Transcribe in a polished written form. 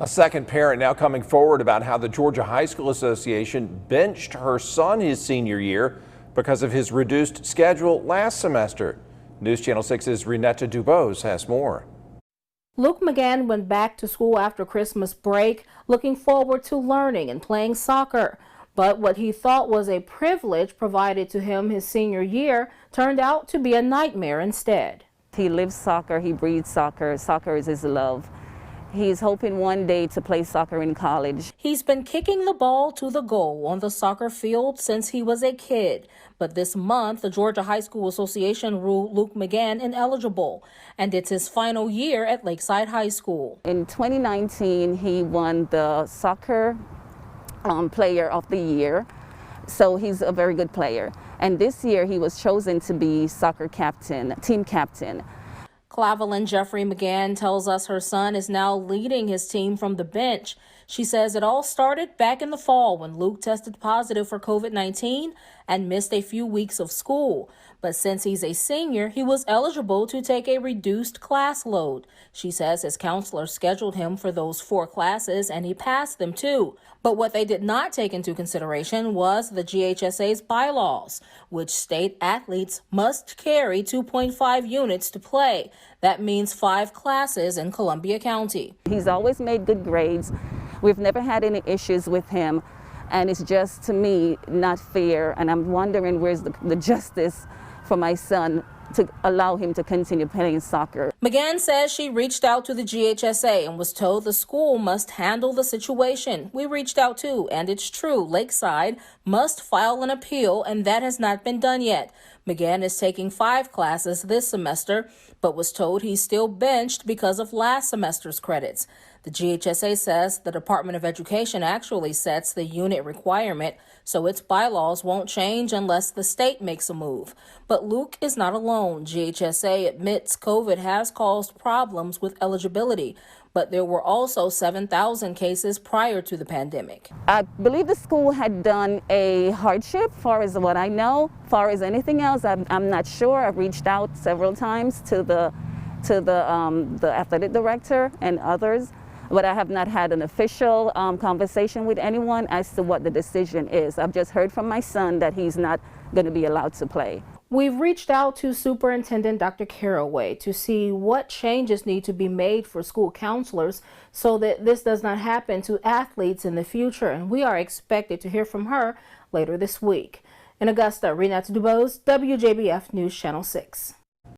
A second parent now coming forward about how the Georgia High School Association benched her son his senior year because of his reduced schedule last semester. News Channel 6's Renetta Dubose has more. Luke McGann went back to school after Christmas break, looking forward to learning and playing soccer. But what he thought was a privilege provided to him his senior year turned out to be a nightmare instead. He lives soccer, he breathes soccer, soccer is his love. He's hoping one day to play soccer in college. He's been kicking the ball to the goal on the soccer field since he was a kid. But this month, the Georgia High School Association ruled Luke McGann ineligible, and it's his final year at Lakeside High School. In 2019, he won the soccer player of the year, so he's a very good player. And this year, he was chosen to be soccer captain, team captain. Clavelyn Jeffrey McGann tells us her son is now leading his team from the bench. She says it all started back in the fall when Luke tested positive for COVID-19 and missed a few weeks of school. But since he's a senior, he was eligible to take a reduced class load. She says his counselor scheduled him for those 4 classes and he passed them too. But what they did not take into consideration was the GHSA's bylaws, which state athletes must carry 2.5 units to play. That means 5 classes in Columbia County. He's always made good grades. We've never had any issues with him. And it's just, to me, not fair. And I'm wondering where's the justice for my son to allow him to continue playing soccer. McGann says she reached out to the GHSA and was told the school must handle the situation. We reached out too, and it's true. Lakeside must file an appeal, and that has not been done yet. McGann is taking 5 classes this semester, but was told he's still benched because of last semester's credits. The GHSA says the Department of Education actually sets the unit requirement, so its bylaws won't change unless the state makes a move. But Luke is not alone. GHSA admits COVID has caused problems with eligibility, but there were also 7,000 cases prior to the pandemic. I believe the school had done a hardship, far as what I know. Far as anything else, I'm not sure. I've reached out several times to the athletic director and others, but I have not had an official conversation with anyone as to what the decision is. I've just heard from my son that he's not going to be allowed to play. We've reached out to Superintendent Dr. Caraway to see what changes need to be made for school counselors so that this does not happen to athletes in the future, and we are expected to hear from her later this week. In Augusta, Renetta Dubose, WJBF News Channel 6.